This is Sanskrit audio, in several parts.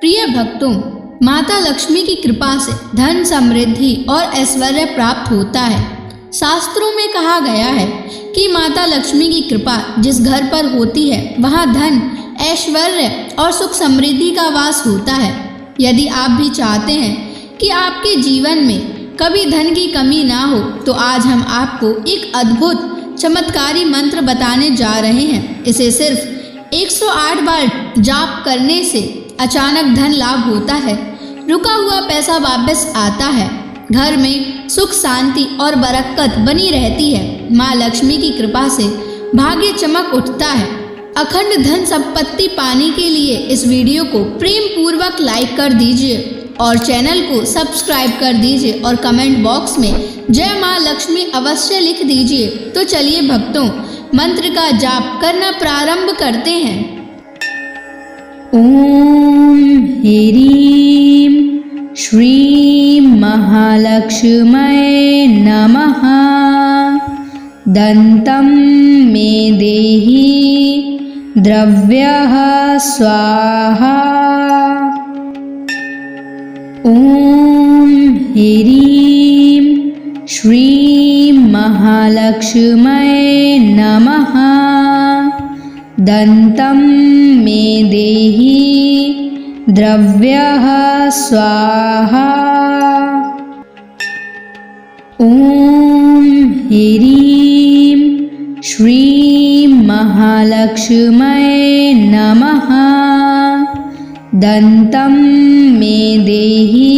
प्रिय भक्तों, माता लक्ष्मी की कृपा से धन, समृद्धि और ऐश्वर्य प्राप्त होता है। शास्त्रों में कहा गया है कि माता लक्ष्मी की कृपा जिस घर पर होती है वहाँ धन, ऐश्वर्य और सुख समृद्धि का वास होता है। यदि आप भी चाहते हैं कि आपके जीवन में कभी धन की कमी ना हो तो आज हम आपको एक अद्भुत चमत्कारी मंत्र बताने जा रहे हैं। इसे सिर्फ 108 बार जाप करने से अचानक धन लाभ होता है, रुका हुआ पैसा वापस आता है, घर में सुख, शांति और बरकत बनी रहती है। माँ लक्ष्मी की कृपा से भाग्य चमक उठता है। अखंड धन संपत्ति पाने के लिए इस वीडियो को प्रेम पूर्वक लाइक कर दीजिए और चैनल को सब्सक्राइब कर दीजिए और कमेंट बॉक्स में जय माँ लक्ष्मी अवश्य लिख दीजिए। तो चलिए भक्तों, मंत्र का जाप करना प्रारंभ करते हैं। ओम ह्रीं श्रीं महालक्ष्म्यै नमः। दन्तं मे देहि द्रव्यः स्वाहा। ओम ह्रीं श्रीं महालक्ष्म्यै नमः। दन्तं मे देहि द्रव्यः स्वाहा। ओम ह्रीं श्रीं महालक्ष्म्यै नमः। दन्तं मे देहि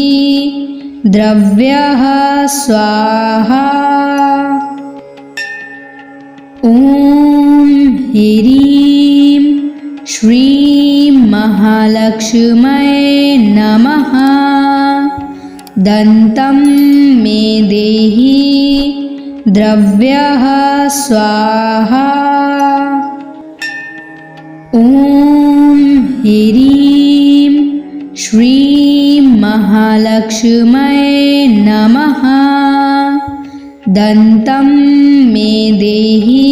द्रव्यः स्वाहा। ओम ह्रीं श्रीं महालक्ष्म्यै नमः। दन्तं मे देहि द्रव्यः स्वाहा। ओम ह्रीं श्रीं महालक्ष्म्यै नमः। दन्तं मे देहि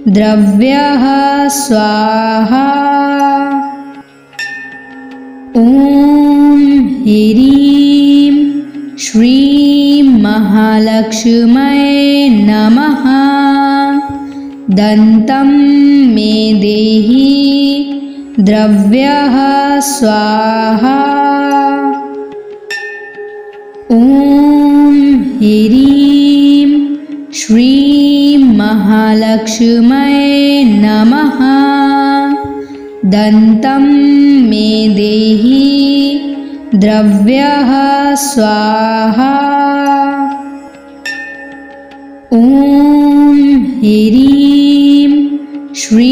द्रव्यः स्वाहा। ओम ह्रीं श्रीं महालक्ष्म्यै नमः। दन्तं मे देहि द्रव्यः स्वाहा। ओम ह्रीं श्रीं महालक्ष्म्यै नमः। दन्तं मे देहि द्रव्यः स्वाहा। ओम ह्रीं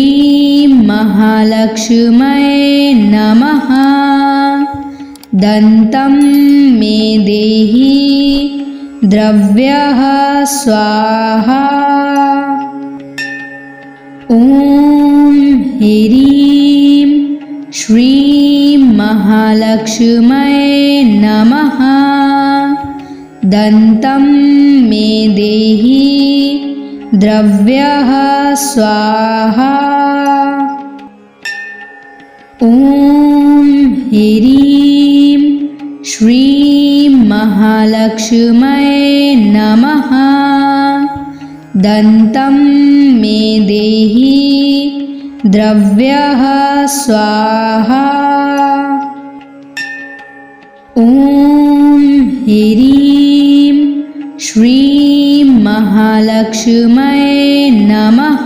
श्रीं महालक्ष्म्यै नमः। दन्तं मे देहि द्रव्यः स्वाहा। ओम ह्रीं श्रीं महालक्ष्म्यै नमः। दन्तं मे देहि द्रव्यः स्वाहा। ओम ह्रीं श्रीं महालक्ष्म्यै नमः। दन्तं मे देहि द्रव्यः स्वाहा। ओम ह्रीं श्रीं महालक्ष्म्यै नमः।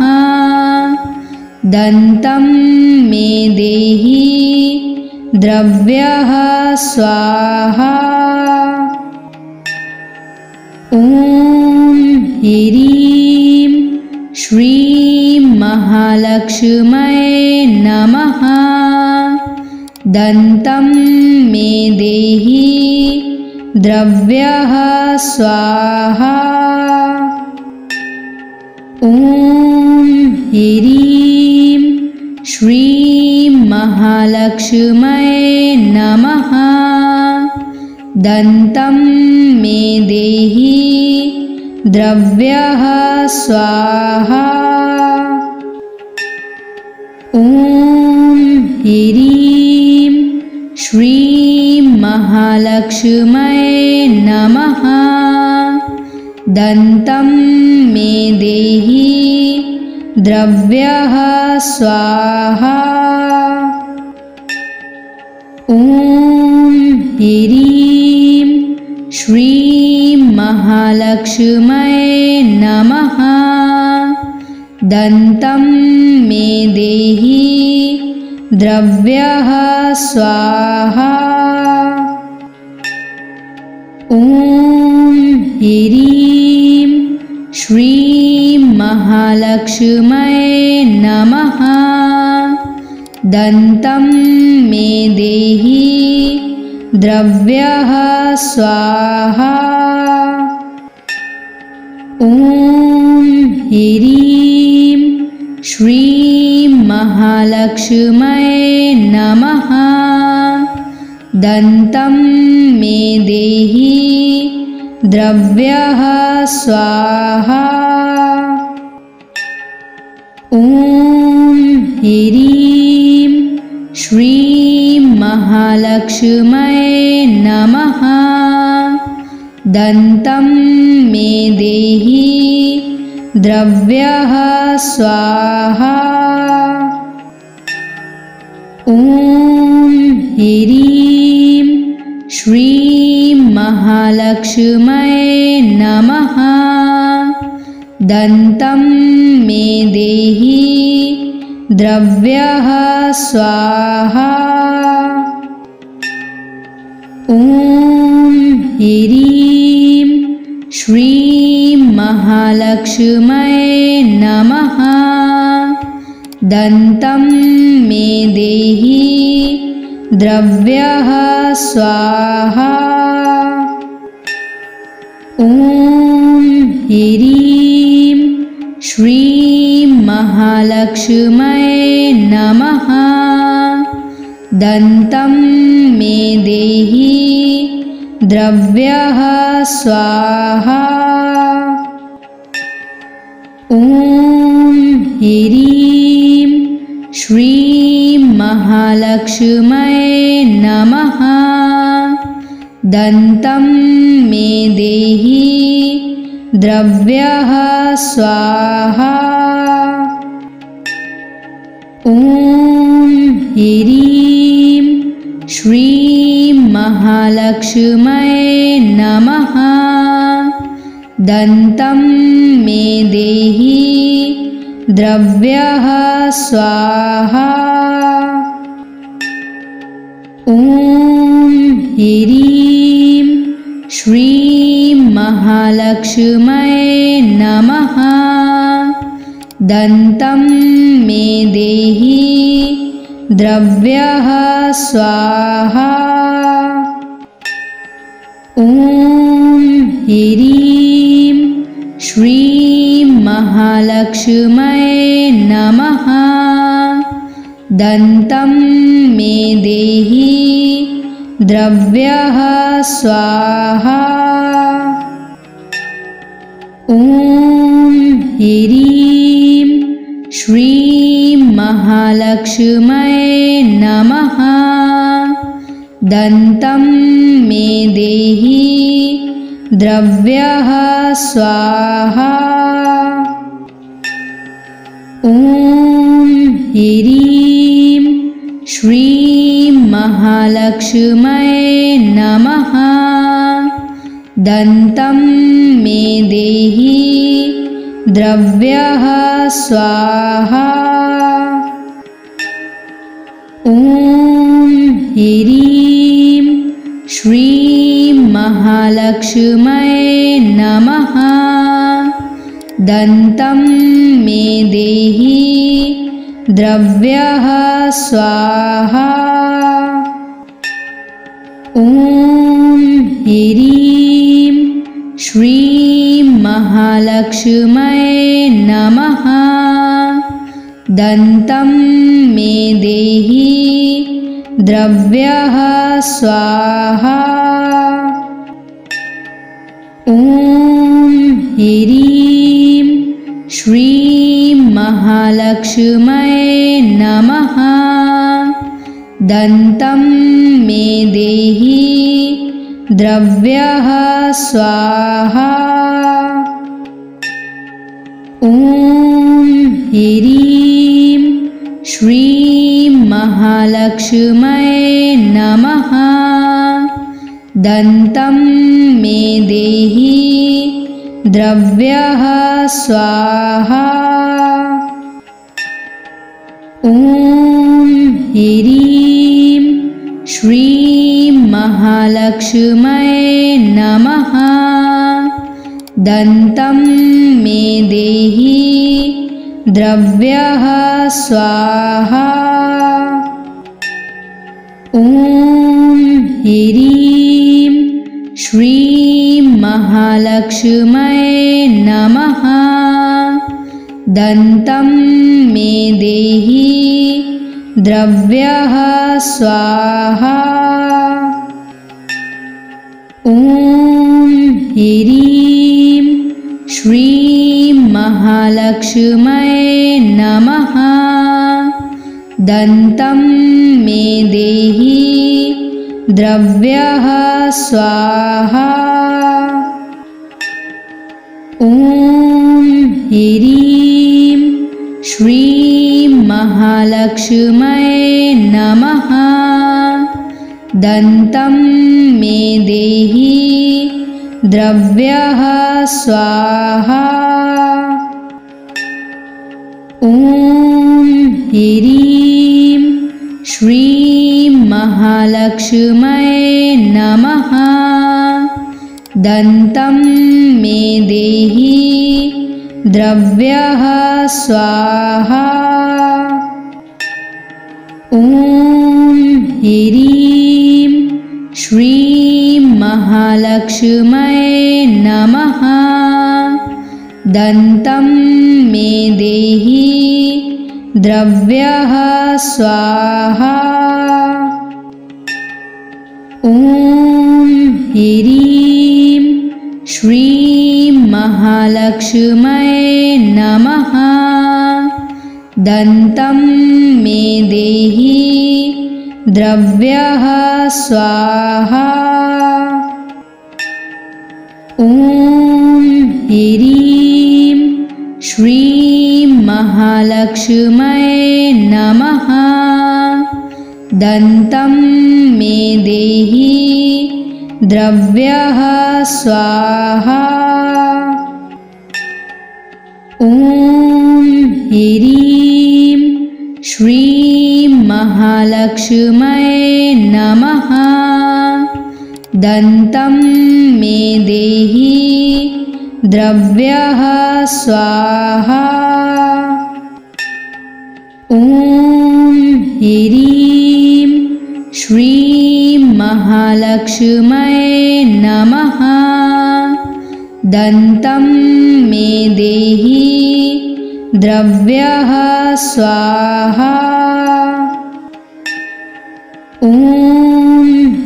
दन्तं मे देहि द्रव्यः स्वाहा। ओम ह्रीं श्रीं महालक्ष्म्यै नमः। दन्तं मे देहि द्रव्यः स्वाहा। ओम ह्रीं श्रीं महालक्ष्म्यै नमः। दन्तं मे देहि द्रव्यः स्वाहा। ओम ह्रीं महालक्ष्म्यै नमः। दन्तं मे देहि द्रव्यः स्वाहा। ॐ ह्रीं श्रीं महालक्ष्म्यै नमः। दन्तं मे देहि द्रव्यः स्वाहा। ॐ ह्रीं श्रीं महालक्ष्म्यै नमः। दन्तं मे देहि द्रव्यः स्वाहा। ॐ ह्रीं श्रीं महालक्ष्म्यै नमः। दन्तं मे देहि द्रव्यः स्वाहा। ॐ ह्रीं श्रीं महालक्ष्म्यै नमः। दन्तं मे देहि द्रव्यः स्वाहा। ॐ ह्रीं श्रीं महालक्ष्म्यै नमः। दन्तं मे देहि द्रव्यः स्वाहा। ॐ ह्रीं श्रीं महालक्ष्म्यै नमः। दन्तं मे देहि द्रव्यः स्वाहा। ॐ ह्रीं श्रीं महालक्ष्म्यै नमः। दन्तं मे देहि द्रव्यः स्वाहा। ॐ ह्रीं श्रीं महालक्ष्म्यै नमः। दन्तं मे देहि द्रव्यः स्वाहा। ॐ ह्रीं श्रीं महालक्ष्म्यै नमः। दन्तं मे देहि द्रव्यः स्वाहा। ॐ ह्रीं श्रीं महालक्ष्म्यै नमः। दन्तं मे देहि द्रव्यः स्वाहा। ॐ ह्रीं श्रीं महालक्ष्म्यै नमः। दन्तं मे देहि द्रव्यः स्वाहा। ॐ ह्रीं श्रीं महालक्ष्म्यै नमः। दन्तं मे देहि द्रव्यः स्वाहा। ॐ ह्रीं श्रीं महालक्ष्म्यै नमः। दन्तं मे देहि द्रव्यः स्वाहा। ॐ ह्रीं श्रीं महालक्ष्म्यै नमः। दन्तं मे देहि द्रव्यः स्वाहा। ॐ ह्रीं श्रीं महालक्ष्म्यै नमः। दन्तं मे देहि द्रव्यः स्वाहा। ॐ ह्रीं श्रीं महालक्ष्म्यै नमः। दन्तं मे देहि द्रव्यः स्वाहा। ॐ ह्रीं श्रीं महालक्ष्म्यै नमः। दन्तं मे देहि द्रव्यः स्वाहा। ॐ ह्रीं श्रीं महालक्ष्म्यै नमः। दन्तं मे देहि द्रव्यः स्वाहा। ॐ ह्रीं श्रीं महालक्ष्म्यै नमः। दन्तं मे देहि द्रव्यः स्वाहा। ॐ ह्रीं श्रीं महालक्ष्म्यै नमः। दन्तं मे देहि द्रव्यः स्वाहा। ॐ ह्रीं श्रीं महालक्ष्म्यै नमः। दन्तं मे देहि द्रव्यः स्वाहा। ॐ ह्रीं श्रीं महालक्ष्म्यै नमः। दन्तं मे देहि द्रव्यः स्वाहा। ॐ ह्रीं श्रीं महालक्ष्म्यै नमः। दन्तं मे देहि द्रव्यः स्वाहा। ॐ ह्रीं श्रीं महालक्ष्म्यै नमः। दन्तं मे देहि द्रव्यः स्वाहा। ॐ ह्रीं श्रीं महालक्ष्म्यै नमः। दन्तं मे देहि द्रव्यः स्वाहा। ॐ ह्रीं श्रीं महालक्ष्म्यै नमः। दन्तं मे देहि द्रव्यः स्वाहा। ॐ ह्रीं श्रीं महालक्ष्म्यै नमः। दन्तं मे देहि द्रव्यः स्वाहा। ॐ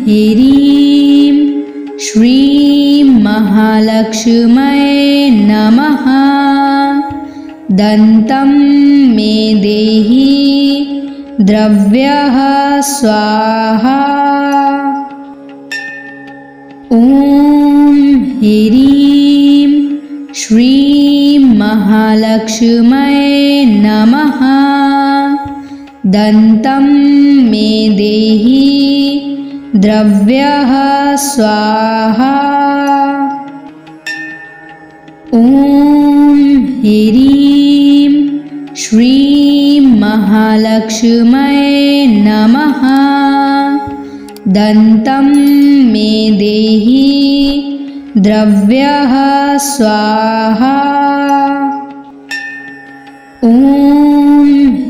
ह्रीं श्रीं महालक्ष्म्यै नमः। दन्तं मे देहि द्रव्यः स्वाहा। ॐ ह्रीं श्रीं महालक्ष्म्यै नमः। दन्तं मे देहि द्रव्यः स्वाहा। ॐ ह्रीं श्रीं महालक्ष्म्यै नमः। दन्तं मे देहि द्रव्यः स्वाहा। ॐ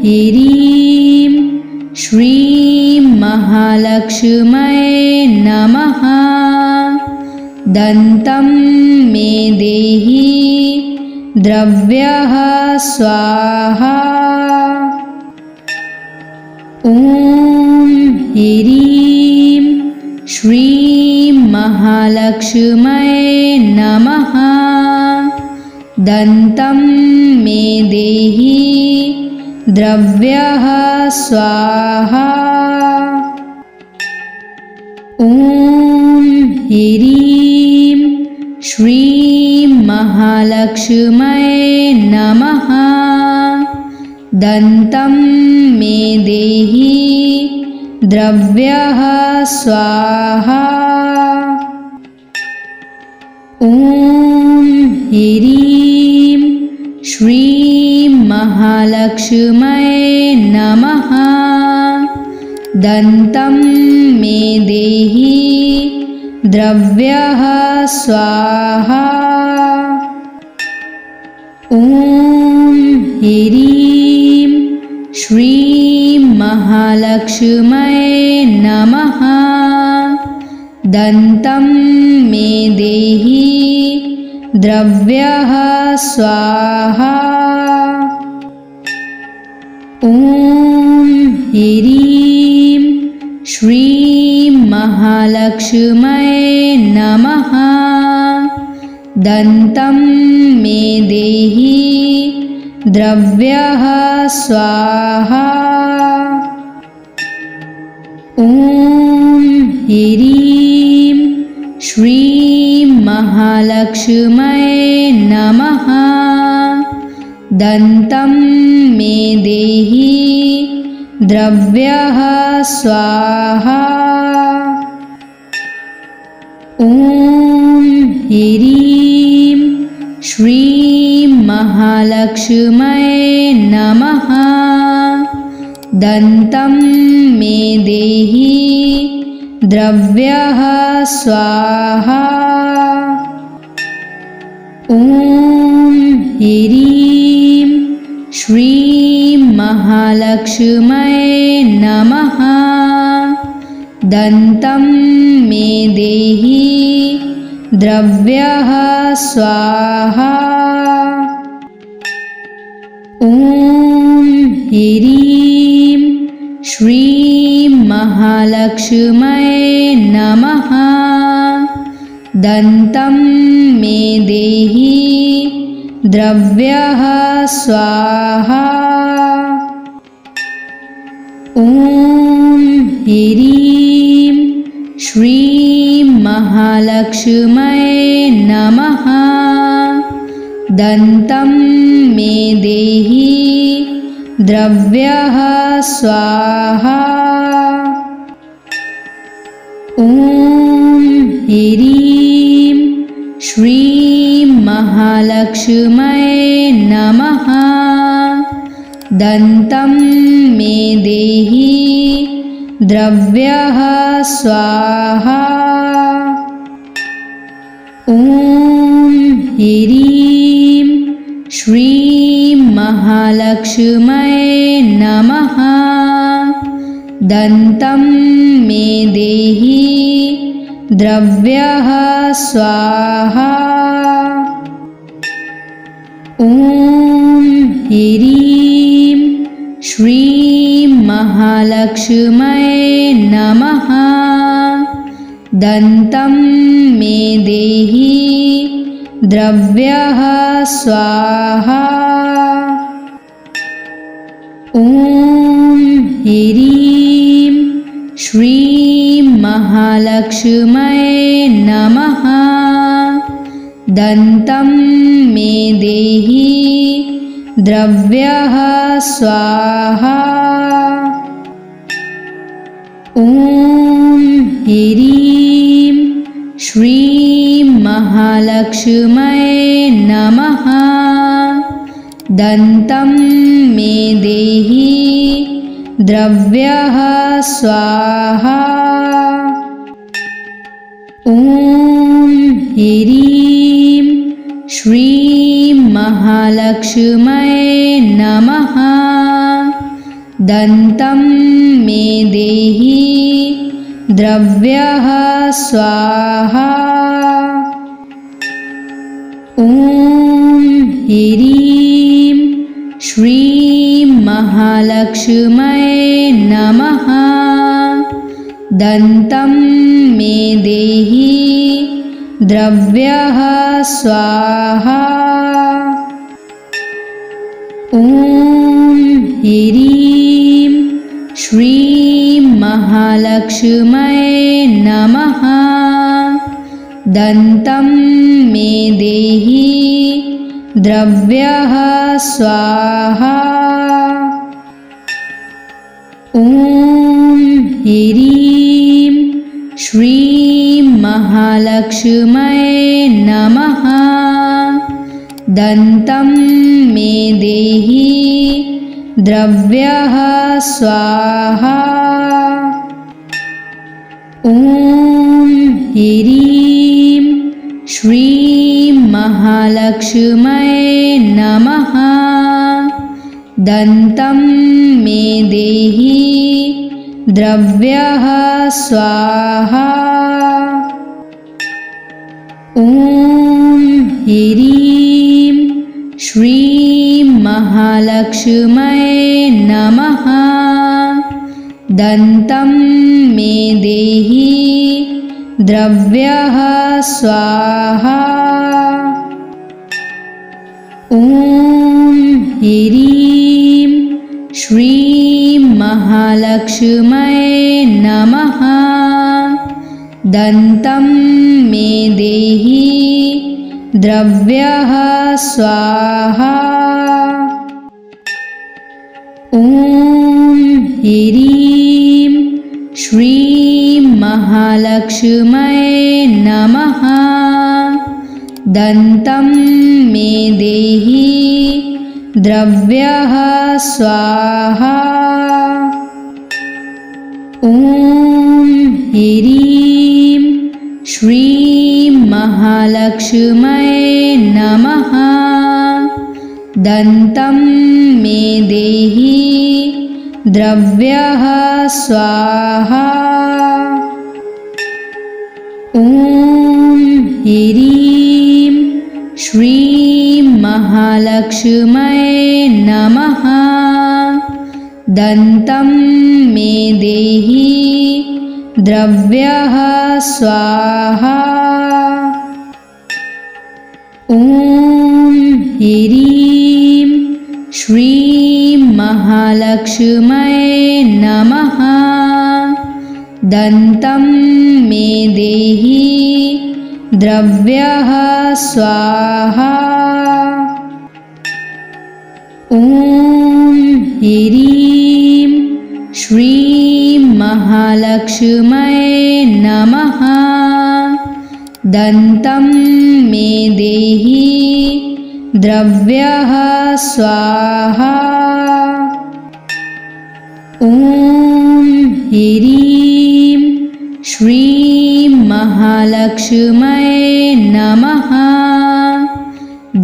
ह्रीं श्रीं महालक्ष्म्यै नमः। दन्तं मे देहि द्रव्यः स्वाहा। ॐ ह्रीं श्रीं महालक्ष्म्यै नमः। दन्तं मे देहि द्रव्यः स्वाहा। ॐ ह्रीं श्रीं महालक्ष्म्यै नमः। दन्तं मे देहि द्रव्यः स्वाहा। ॐ ह्रीं श्रीं महालक्ष्म्यै नमः। दन्तं मे देहि द्रव्यः स्वाहा। ॐ ह्रीं श्रीं महालक्ष्म्यै नमः। दन्तं मे देहि द्रव्यः स्वाहा। ॐ ह्रीं श्रीं महालक्ष्म्यै नमः। दन्तं मे देहि द्रव्यः स्वाहा। ॐ ह्रीं श्रीं महालक्ष्म्यै नमः। दन्तं मे देहि द्रव्यः स्वाहा। ॐ ह्रीं श्रीं महालक्ष्म्यै नमः। दन्तं मे देहि द्रव्यः स्वाहा। ॐ ह्रीं श्रीं महालक्ष्म्यै नमः। दन्तं मे देहि द्रव्यः स्वाहा। ॐ ह्रीं श्रीं महालक्ष्म्यै नमः। दन्तं मे देहि द्रव्यः स्वाहा। ॐ ह्रीं श्रीं महालक्ष्म्यै नमः। दन्तं मे देहि द्रव्यः स्वाहा। ॐ ह्रीं श्रीं महालक्ष्म्यै नमः। दन्तं मे देहि द्रव्यः स्वाहा। ॐ ह्रीं श्रीं महालक्ष्म्यै नमः। दन्तं मे देहि द्रव्यः स्वाहा। ॐ ह्रीं श्रीं महालक्ष्म्यै नमः। दन्तं मे देहि द्रव्यः स्वाहा। ॐ ह्रीं श्रीं महालक्ष्म्यै नमः। दन्तं मे देहि द्रव्यः स्वाहा। ॐ ह्रीं श्रीं महालक्ष्म्यै नमः। दन्तं मे देहि द्रव्यः स्वाहा। ॐ ह्रीं श्रीं महालक्ष्म्यै नमः। दन्तं मे देहि द्रव्यः स्वाहा। ॐ ह्रीं श्रीं महालक्ष्म्यै नमः। दन्तं मे देहि द्रव्यः स्वाहा। ॐ ह्रीं श्रीं महालक्ष्म्यै नमः। दन्तं मे देहि द्रव्यः स्वाहा। ॐ ह्रीं श्रीं महालक्ष्म्यै नमः। दन्तं मे देहि द्रव्यः स्वाहा। ॐ ह्रीं श्रीं महालक्ष्म्यै नमः। दन्तं मे देहि द्रव्यः स्वाहा। ॐ ह्रीं श्रीं महालक्ष्म्यै नमः। दन्तं मे देहि द्रव्यः स्वाहा। ॐ ह्रीं श्रीं महालक्ष्म्यै नमः। दन्तं मे देहि द्रव्यः स्वाहा। ॐ ह्रीं श्रीं महालक्ष्म्यै नमः। दन्तं मे देहि द्रव्यः स्वाहा। ॐ ह्रीं श्रीं महालक्ष्म्यै नमः। दन्तं मे देहि द्रव्यः स्वाहा। ॐ ह्रीं श्रीं महालक्ष्म्यै नमः। दन्तं मे देहि द्रव्यः स्वाहा। ॐ ह्रीं श्रीं महालक्ष्म्यै नमः। दन्तं मे देहि द्रव्यः स्वाहा। ॐ ह्रीं श्रीं महालक्ष्म्यै नमः। दन्तं मे देहि द्रव्यः स्वाहा। ॐ ह्रीं श्रीं महालक्ष्म्यै नमः।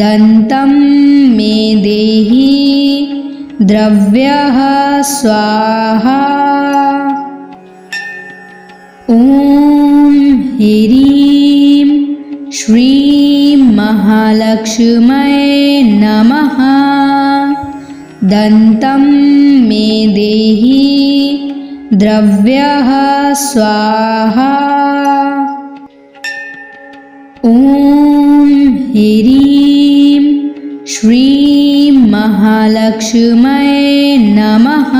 दन्तं मे देहि द्रव्यः स्वाहा। ॐ ह्रीं श्रीं महालक्ष्म्यै नमः। दन्तं मे देहि द्रव्यः स्वाहा। ॐ ह्रीं श्रीं महालक्ष्म्यै नमः।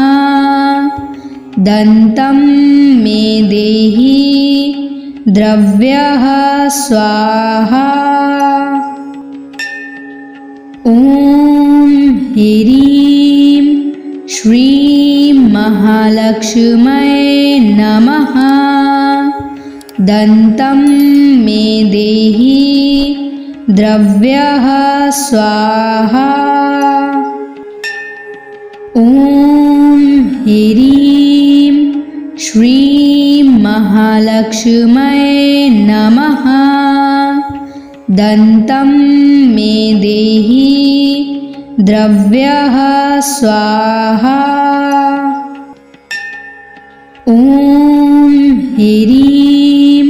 दन्तं मे देहि द्रव्यः स्वाहा। ॐ ह्रीं श्रीं महालक्ष्म्यै नमः। दन्तं मे देहि द्रव्यः स्वाहा। ॐ ह्रीं श्रीं महालक्ष्म्यै नमः। दन्तं मे देहि द्रव्यः स्वाहा। ॐ ह्रीं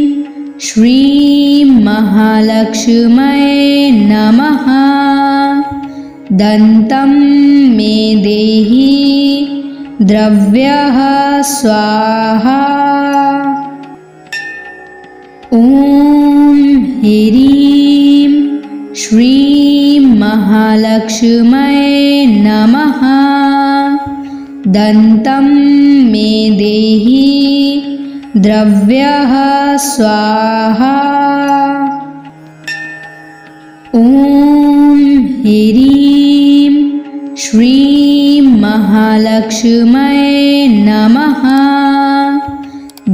श्रीं महालक्ष्म्यै नमः। दन्तं मे देहि द्रव्यः स्वाहा। ॐ ह्रीं श्रीं महालक्ष्म्यै नमः। दन्तं मे देहि द्रव्यः स्वाहा। ॐ ह्रीं श्रीं महालक्ष्म्यै नमः।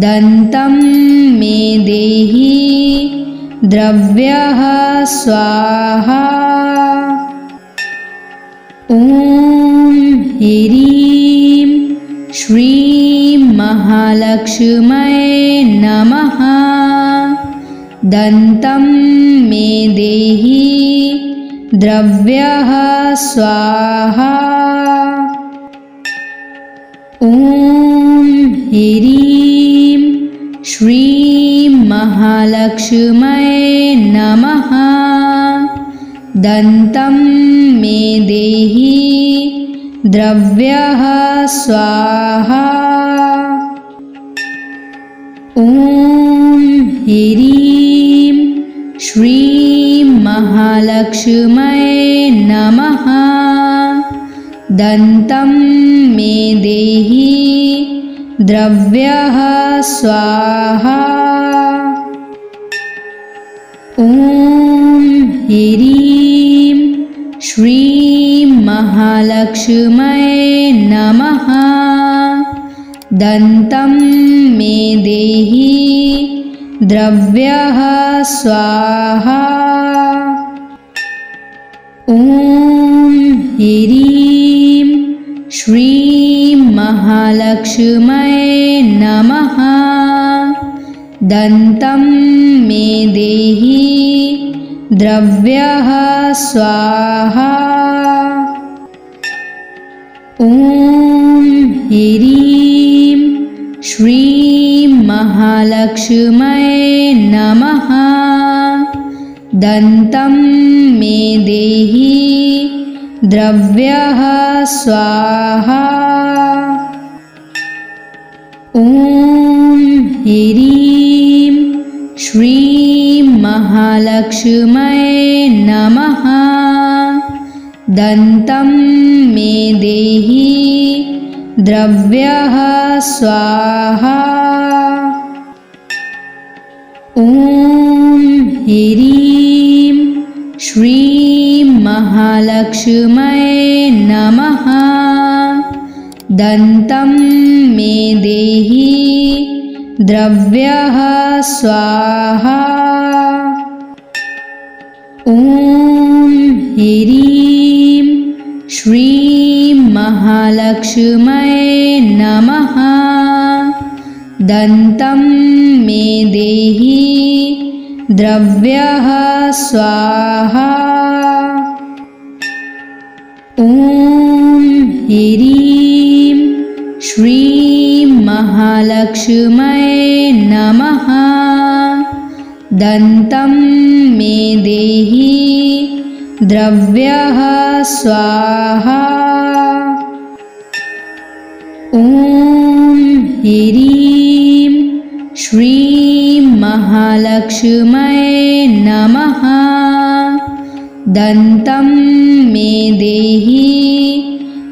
दन्तं मे देहि द्रव्यः स्वाहा। ॐ ह्रीं श्रीं महालक्ष्म्यै नमः। दन्तं मे देहि द्रव्यः स्वाहा। ॐ ह्रीं श्रीं महालक्ष्म्यै नमः। दन्तं मे देहि द्रव्यः स्वाहा। ॐ ह्रीं श्रीं महालक्ष्म्यै नमः। दन्तं मे देहि द्रव्यः स्वाहा। ॐ ह्रीं श्रीं महालक्ष्म्यै नमः। दन्तं मे देहि द्रव्यः स्वाहा। ॐ ह्रीं श्रीं महालक्ष्म्यै नमः। दन्तं मे देहि द्रव्यः स्वाहा। ॐ ह्रीं श्रीं महालक्ष्म्यै नमः। दन्तं मे देहि द्रव्यः स्वाहा। ॐ ह्रीं श्रीं महालक्ष्म्यै नमः। दन्तं मे देहि द्रव्यः स्वाहा। ॐ ह्रीं श्रीं महालक्ष्म्यै नमः। दन्तं मे देहि द्रव्यः स्वाहा। ॐ ह्रीं श्रीं महालक्ष्म्यै नमः। दन्तं मे देहि द्रव्यः स्वाहा। ॐ ह्रीं श्रीं महालक्ष्म्यै नमः। दन्तं मे देहि द्रव्यः स्वाहा। ॐ ह्रीं श्रीं महालक्ष्म्यै नमः। दन्तं मे देहि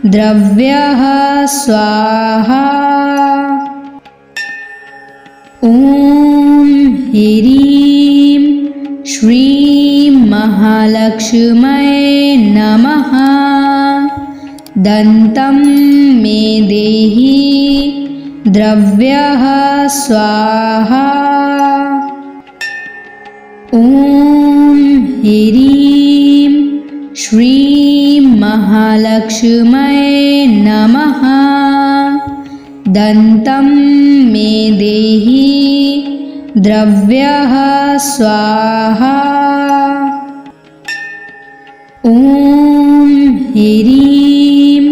द्रव्यः स्वाहा। ॐ ह्रीं श्रीं महालक्ष्म्यै नमः। दन्तं मे देहि द्रव्यः स्वाहा। ॐ ह्रीं श्रीं महालक्ष्म्यै नमः। दन्तं मे देहि द्रव्यः स्वाहा। ॐ ह्रीं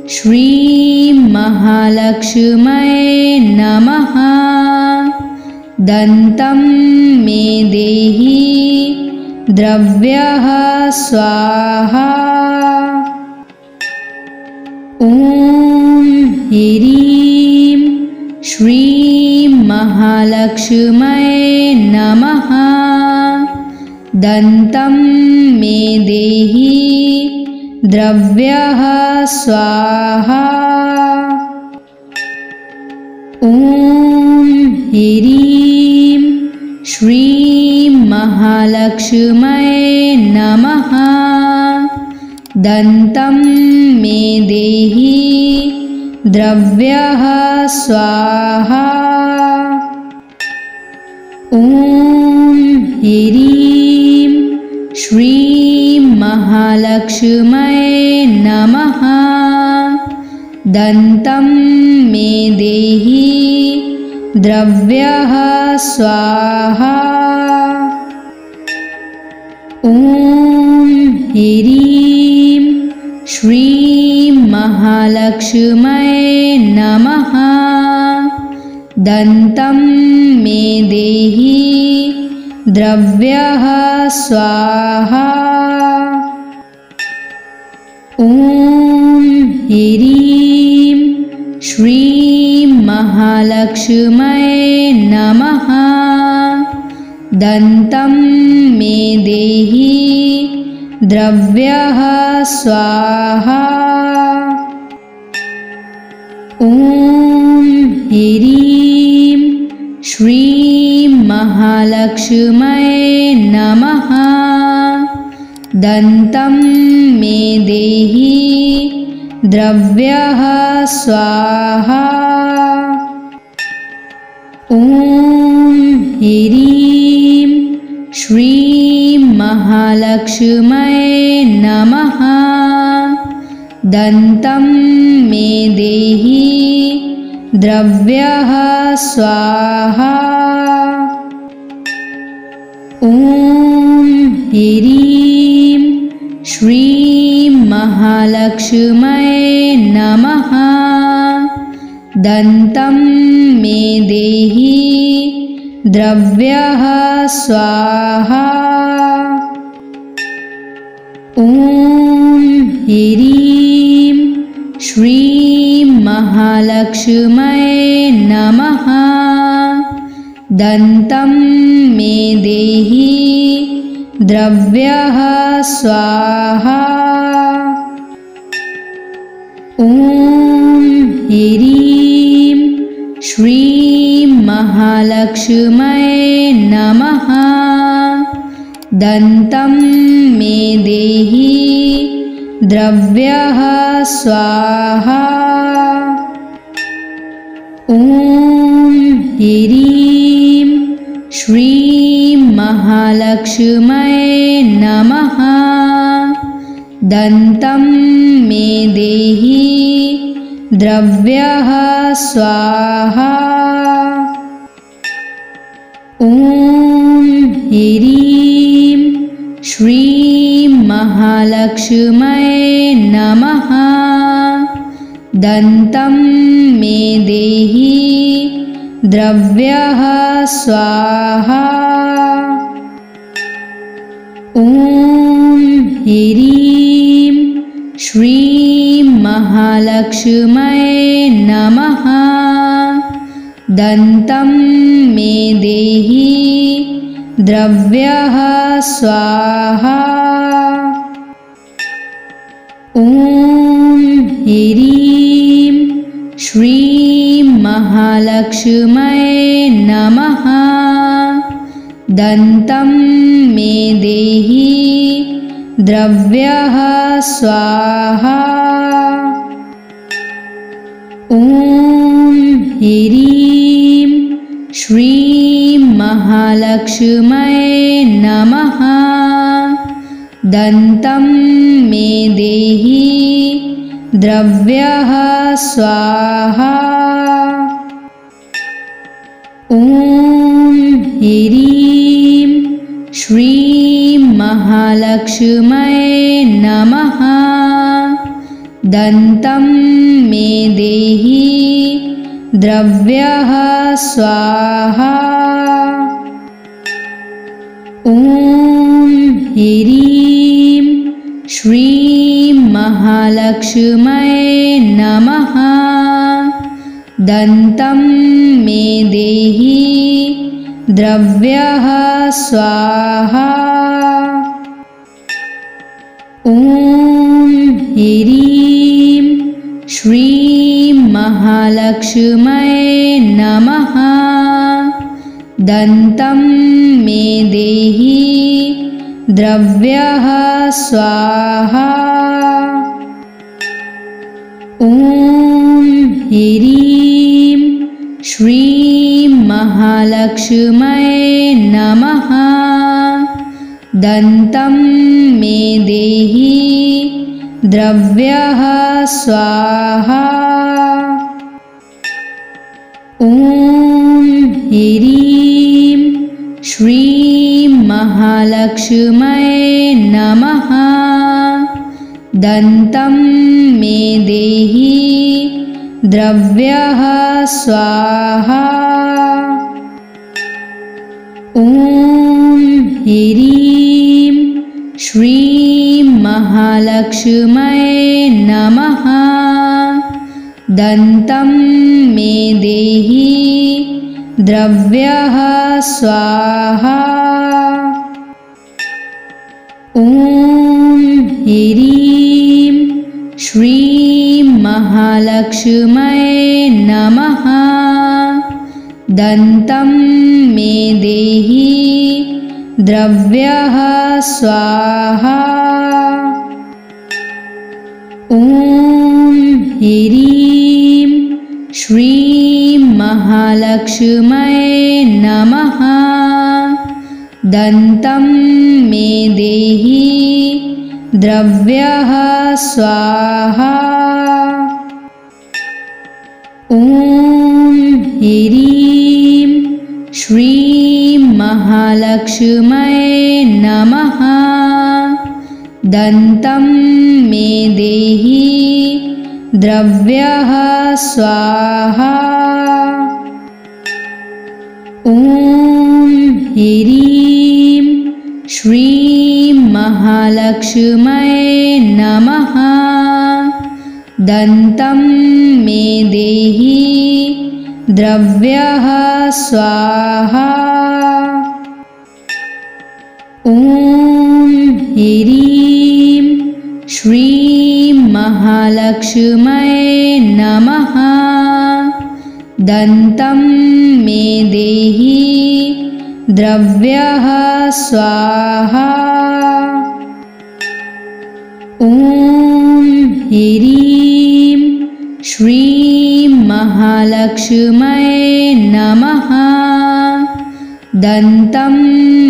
श्रीं महालक्ष्म्यै नमः। दन्तं मे देहि द्रव्यः स्वाहा। ॐ ह्रीं श्रीं महालक्ष्म्यै नमः। दन्तं मे देहि द्रव्यः स्वाहा। ॐ ह्रीं श्रीं महालक्ष्म्यै महालक्ष्म्यै नमः। दन्तं मे देहि द्रव्यः स्वाहा। ॐ ह्रीं श्रीं महालक्ष्म्यै नमः। दन्तं मे देहि द्रव्यः स्वाहा। ॐ ह्रीं श्रीं महालक्ष्म्यै नमः। दन्तं मे देहि द्रव्यः स्वाहा। ॐ ह्रीं श्रीं महालक्ष्म्यै नमः। दन्तं मे देहि द्रव्यः स्वाहा। ॐ ह्रीं श्रीं महालक्ष्म्यै नमः। दन्तं मे देहि द्रव्यः स्वाहा। ॐ ह्रीं श्रीं महालक्ष्म्यै नमः। दन्तं मे देहि द्रव्यः स्वाहा। ॐ ह्रीं श्रीं महालक्ष्म्यै नमः। दन्तं मे देहि द्रव्यः स्वाहा। ॐ ह्रीं श्रीं महालक्ष्म्यै नमः। दन्तं मे देहि द्रव्यः स्वाहा। ॐ ह्रीं श्रीं महालक्ष्म्यै नमः। दन्तं मे देहि द्रव्यः स्वाहा। ॐ ह्रीं श्रीं महालक्ष्म्यै नमः। दन्तं मे देहि द्रव्यः स्वाहा। ॐ ह्रीं श्रीं महालक्ष्म्यै नमः। दन्तं मे देहि द्रव्यः स्वाहा। ॐ ह्रीं श्रीं महालक्ष्म्यै नमः। दन्तं मे देहि द्रव्यः स्वाहा। ॐ ह्रीं श्रीं महालक्ष्म्यै नमः। दन्तं मे देहि द्रव्यः स्वाहा। ॐ ह्रीं श्रीं महालक्ष्म्यै नमः। दन्तं मे देहि द्रव्यः स्वाहा। ॐ ह्रीं श्रीं महालक्ष्म्यै नमः। दन्तं मे देहि द्रव्यः स्वाहा। ॐ ह्रीं श्रीं महालक्ष्म्यै नमः। दन्तं मे देहि द्रव्यः स्वाहा। ॐ ह्रीं श्रीं महालक्ष्म्यै नमः। दन्तं मे देहि द्रव्यः स्वाहा। ॐ ह्रीं श्रीं महालक्ष्म्यै नमः। दन्तं मे देहि द्रव्यः स्वाहा। ॐ ह्रीं श्रीं महालक्ष्म्यै नमः। दन्तं मे देहि द्रव्यः स्वाहा। ॐ ह्रीं श्रीं महालक्ष्म्यै नमः। दन्तं मे देहि द्रव्यः स्वाहा। ॐ ह्रीं श्रीं महालक्ष्म्यै नमः। दन्तं मे देहि द्रव्यः स्वाहा। ॐ ह्रीं श्रीं महालक्ष्म्यै नमः। दन्तं मे देहि द्रव्यः स्वाहा। ॐ ह्रीं श्रीं महालक्ष्म्यै नमः। दन्तं मे देहि द्रव्यः स्वाहा। ॐ ह्रीं श्रीं महालक्ष्म्यै नमः। दन्तं मे देहि द्रव्यः स्वाहा। ॐ ह्रीं श्रीं महालक्ष्म्यै नमः। दन्तं मे देहि द्रव्यः स्वाहा। ॐ ह्रीं श्रीं महालक्ष्म्यै नमः। दन्तं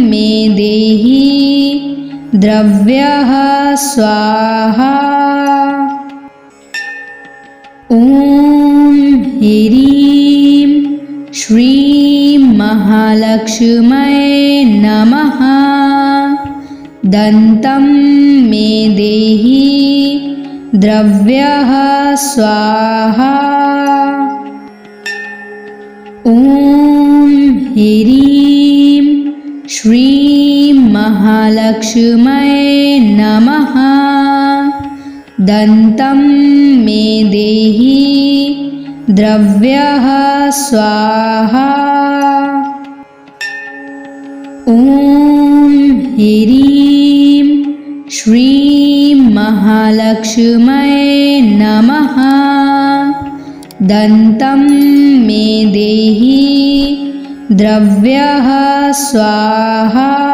मे देहि द्रव्यः स्वाहा। ॐ ह्रीं श्रीं महालक्ष्म्यै नमः। दन्तं मे देहि द्रव्यः स्वाहा। ॐ ह्रीं श्रीं महालक्ष्म्यै नमः। दन्तं मे देहि द्रव्यः स्वाहा। ॐ ह्रीं श्रीं महालक्ष्म्यै नमः। दन्तं मे देहि द्रव्यः स्वाहा।